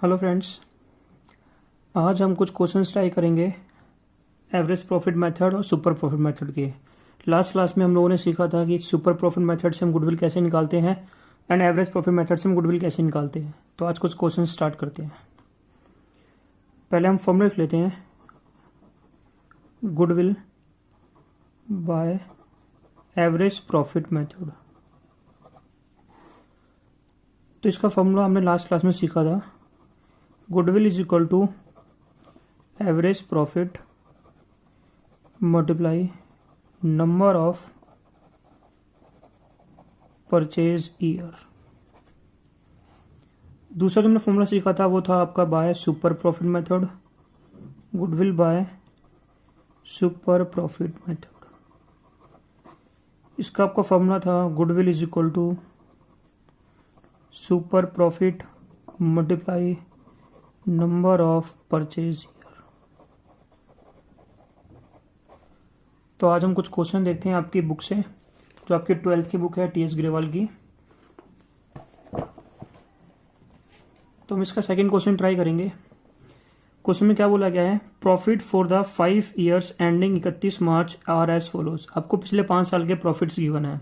Hello friends, आज हम कुछ क्वेश्चंस ट्राई करेंगे एवरेज प्रॉफिट मेथड और सुपर प्रॉफिट मेथड के। लास्ट क्लास में हम लोगों ने सीखा था कि सुपर प्रॉफिट मेथड से हम गुडविल कैसे निकालते हैं एंड एवरेज प्रॉफिट मेथड से हम गुडविल कैसे निकालते हैं। तो आज कुछ क्वेश्चन स्टार्ट करते हैं। पहले हम फॉर्मूला लिख लेते हैं, goodwill by average profit method. तो इसका फॉर्मूला हमने लास्ट क्लास में सीखा था, goodwill is equal to average profit multiply number of purchase year. दूसरा जो हमने फॉर्मूला सीखा था वो था आपका by super profit method, goodwill by super profit method. इसका आपका फॉर्मूला था goodwill is equal to super profit multiply number of purchase year. तो आज हम कुछ क्वेश्चन देखते हैं आपकी बुक से, जो आपकी 12th की बुक है टीएस ग्रेवाल की। तो हम इसका सेकंड क्वेश्चन ट्राई करेंगे। क्वेश्चन में क्या बोला गया है, profit for the 5 years ending 31 March are as follows. आपको पिछले 5 साल के प्रॉफिट्स गिवन है।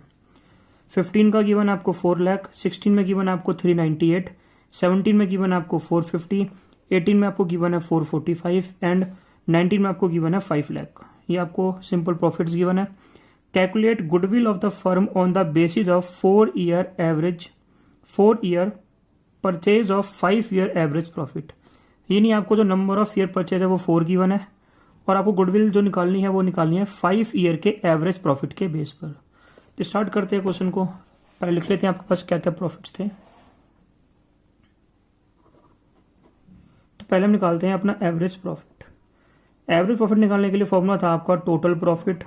15 का गिवन है आपको 4 लाख, 16 में गिवन है आपको 398, 17 में गिवन है आपको 450, 18 में आपको गिवन है 445 एंड 19 में आपको गिवन है 5 लाख। ये आपको सिंपल प्रॉफिट्स गिवन है। Calculate goodwill of the firm on the basis of 4 year purchase of 5 year average profit. ये नहीं, आपको जो नंबर ऑफ ईयर परचेज है वो 4 गिवन है और आपको गुडविल जो निकालनी है वो निकालनी है 5 year के एवरेज प्रॉफिट के बेस पर। तो स्टार्ट करते हैं क्वेश्चन को। पहले लिख लेते हैं आपके पास क्या क्या प्रॉफिट्स थे। तो पहले हम निकालते हैं अपना एवरेज प्रॉफिट। एवरेज प्रॉफिट निकालने के लिए फॉर्मूला था आपका टोटल प्रॉफिट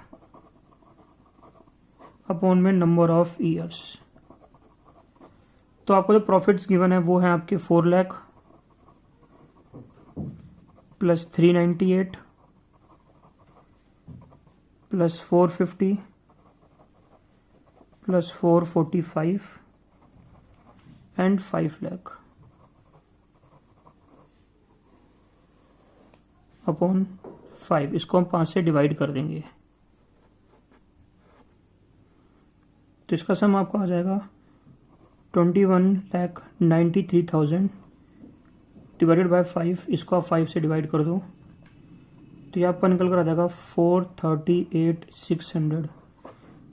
अपॉन में नंबर ऑफ ईयर्स। तो आपको जो प्रॉफिट्स गिवन है वो है आपके 4 lakh plus 398 plus 450 plus 445 and 5 lakh upon 5। इसको हम 5 से डिवाइड कर देंगे तो इसका सम आपको आ जाएगा 21,93,000 डिवाइडेड बाय 5। इसको आप 5 से डिवाइड कर दो तो ये आपका निकल कर आ जाएगा 438,600।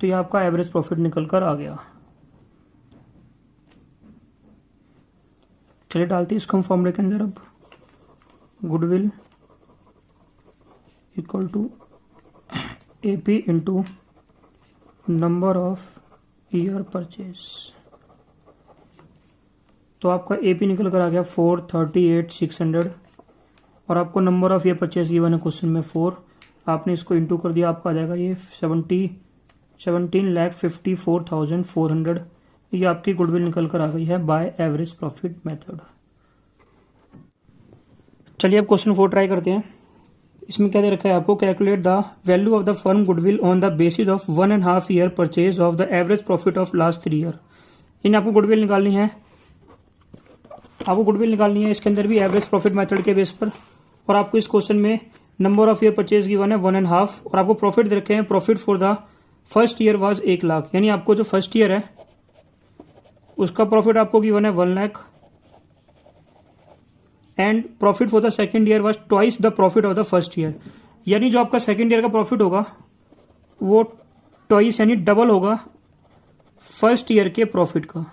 तो ये आपका एवरेज प्रॉफिट निकल कर आ गया। चलिए डालते हैं इसको हम फॉर्मूले के अंदर। अब goodwill equal to AP into number of year purchase. तो आपका एपी निकल कर आ गया 438,600 और आपको number of year purchase given है क्वेश्चन में 4। आपने इसको इंटू कर दिया, आपका आ जाएगा ये 17,54,400। ये आपकी गुडविल निकल कर आ गई है बाय एवरेज प्रॉफिट मेथड। चलिए अब क्वेश्चन 4 ट्राई करते हैं। इसमें क्या दे रखा है आपको, calculate the value of the firm goodwill on the basis of 1.5 year purchase of the average profit of last 3 year। इन आपको गुडविल निकालनी है। इसके अंदर भी एवरेज प्रॉफिट मेथड के बेस पर। और आपको इस क्वेश्चन में number of year purchase given है 1.5 और आपको प्रॉफिट दे रखे हैं, profit for the first year was 1 lakh. यानी आपको जो फर्स्ट ईयर है उसका प्रॉफिट आपको गिवन है 1 lakh and profit for the second year was twice the profit of the first year. यानी जो आपका सेकेंड ईयर का प्रॉफिट होगा वो ट्वाइस यानी डबल होगा फर्स्ट ईयर के प्रॉफिट का।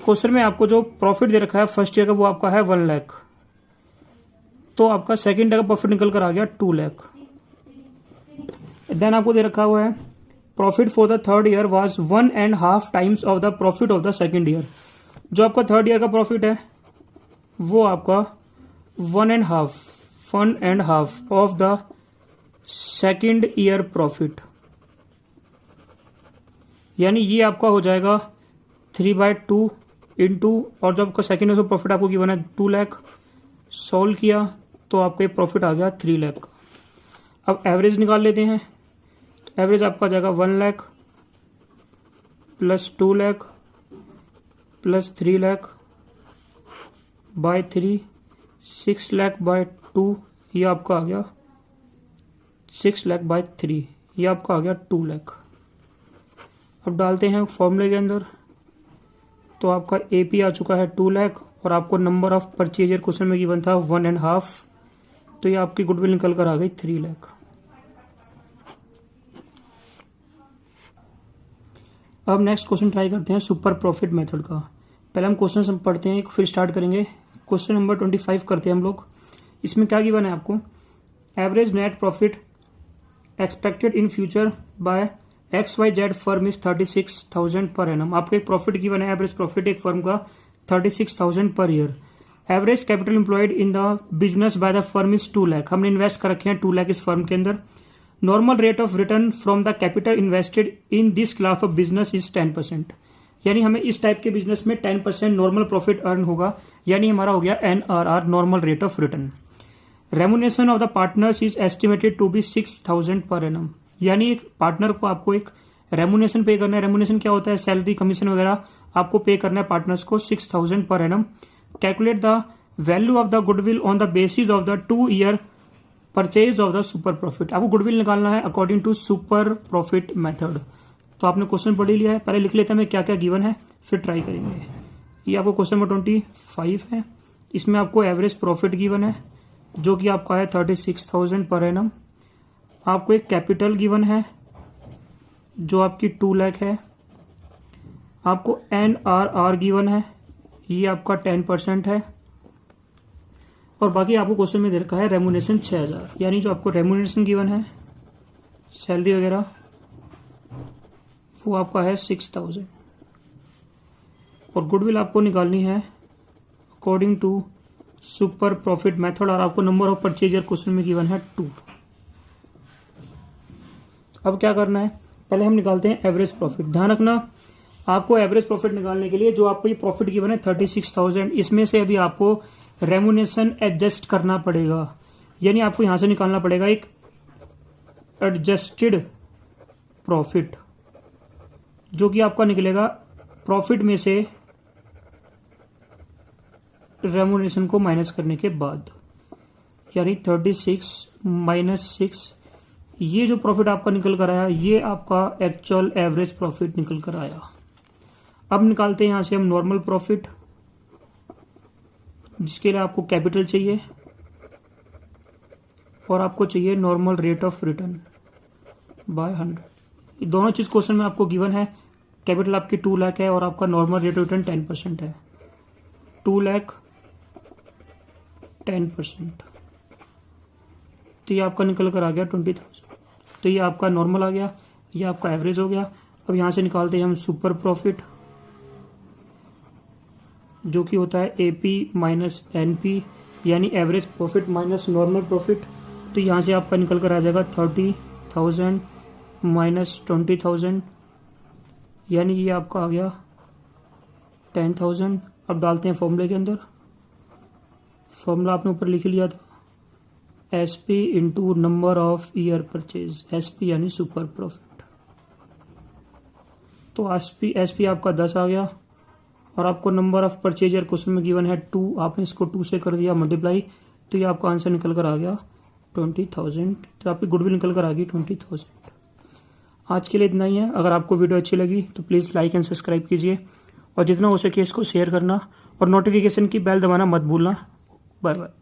क्वेश्चन में आपको जो प्रॉफिट दे रखा है फर्स्ट ईयर का वो आपका है 1 लाख। तो आपका सेकेंड ईयर का प्रॉफिट निकल कर आ गया 2 लाख। देन आपको दे रखा हुआ है profit for the third year was 1.5 times of the profit of the second year. जो आपका थर्ड ईयर का प्रॉफिट है वो आपका 1.5 of the second year profit. यानी ये आपका हो जाएगा 3/2 इंटू, और जब आपका सेकेंड ईयर का प्रॉफिट आपको गिवन है 2 लाख, सॉल्व किया तो आपका प्रॉफिट आ गया 3 लाख। अब एवरेज निकाल लेते हैं। एवरेज आपका आ जाएगा 1 lakh plus 2 lakh plus 3 lakh by 3, 6 lakh by 2, ये आपका आ गया 6 लाख बाय 3, ये आपका आ गया 2 लाख। अब डालते हैं फॉर्मूले के अंदर, तो आपका AP आ चुका है 2 लाख और आपको नंबर ऑफ परचेजर क्वेश्चन में गिवन था 1.5, तो ये आपकी गुडविल निकल कर आ गई 3 लाख। अब नेक्स्ट क्वेश्चन ट्राई करते हैं सुपर प्रॉफिट मेथड का। पहले हम क्वेश्चन पढ़ते हैं, फिर स्टार्ट करेंगे। क्वेश्चन नंबर 25 करते हैं हम लोग। इसमें क्या गिवन है आपको, average net profit expected in future by XYZ firm is 36,000 per annum. आपको एक प्रॉफिट गिवन है, एवरेज प्रॉफिट एक फर्म का 36,000 per year. Average capital employed in the business by the firm is 2 lakh. हमने इन्वेस्ट कर रखे हैं 2 लाख इस फर्म के अंदर। Normal rate of return from the capital invested in this class of business is 10%। यानी हमें इस टाइप के बिजनेस में 10% नॉर्मल प्रॉफिट अर्न होगा, यानी हमारा हो गया NRR, normal rate of return. Remuneration of the partners is estimated to be 6,000 per annum. यानी एक पार्टनर को आपको एक रेमुनेशन पे करना है। रेमुनेशन क्या होता है, सैलरी कमीशन वगैरह आपको पे करना है पार्टनर्स को 6,000 per annum. Calculate the value of the goodwill on the basis of the 2 year purchase of the super profit. आपको गुडविल निकालना है according to super profit method. तो आपने क्वेश्चन पढ़ ही लिया है, पहले लिख लेते हैं हमें क्या क्या गिवन है, फिर ट्राई करेंगे। ये आपको क्वेश्चन नंबर 25 है। इसमें आपको एवरेज प्रॉफिट गिवन है जो कि आपका है 36,000 पर एनम। आपको एक कैपिटल गिवन है जो आपकी 2 लाख है। आपको NRR गिवन है, ये आपका 10% है। और बाकी आपको क्वेश्चन में दे रखा है रेमुनेशन 6,000, यानी जो आपको रेमुनेशन गिवन है सैलरी वगैरह वो आपका है 6,000। और गुडविल आपको निकालनी है according to super profit method, और आपको नंबर ऑफ परचेजर क्वेश्चन में गिवन है 2। अब क्या करना है, पहले हम निकालते हैं एवरेज प्रॉफिट। ध्यान रखना, आपको एवरेज प्रॉफिट निकालने के लिए जो आपको ये प्रॉफिट गिवन है 36,000, इसमें से अभी आपको रेमुनेशन एडजस्ट करना पड़ेगा। यानी आपको यहां से निकालना पड़ेगा एक एडजस्टेड प्रॉफिट, जो कि आपका निकलेगा प्रॉफिट में से रेमुनेशन को माइनस करने के बाद, यानी 36 माइनस 6। ये जो प्रॉफिट आपका निकल कर आया, ये आपका एक्चुअल एवरेज प्रॉफिट निकल कर आया। अब निकालते हैं यहां से हम नॉर्मल प्रॉफिट, जिसके लिए आपको कैपिटल चाहिए और आपको चाहिए normal rate of return by 100। दोनों चीज क्वेश्चन में आपको गिवन है। कैपिटल आपकी 2 लाख है और आपका नॉर्मल रेट ऑफ रिटर्न 10% है। 2 लाख 10%, तो ये आपका निकल कर आ गया 20,000। तो ये आपका नॉर्मल आ गया, ये आपका एवरेज हो गया। अब यहां से निकालते हैं हम सुपर प्रॉफिट, जो कि होता है AP माइनस NP, यानी average profit minus normal profit. तो यहाँ से आपका निकल कर आ जाएगा 30,000 माइनस 20,000, यानी ये आपका आ गया 10,000। अब डालते हैं फॉर्मूले के अंदर। फॉर्मूला आपने ऊपर लिख लिया था, SP into number of year purchase, SP यानी सुपर प्रॉफिट। तो SP आपका 10 आ गया और आपको नंबर ऑफ परचेजर क्वेश्चन में गिवन है 2, आपने इसको 2 से कर दिया मल्टीप्लाई, तो ये आपका आंसर निकल कर आ गया 20,000। तो आपकी गुडविल निकल कर आ गई 20,000। आज के लिए इतना ही है। अगर आपको वीडियो अच्छी लगी तो प्लीज़ लाइक एंड सब्सक्राइब कीजिए, और जितना हो सके इसको शेयर करना और नोटिफिकेशन की बेल दबाना मत भूलना। Bye bye.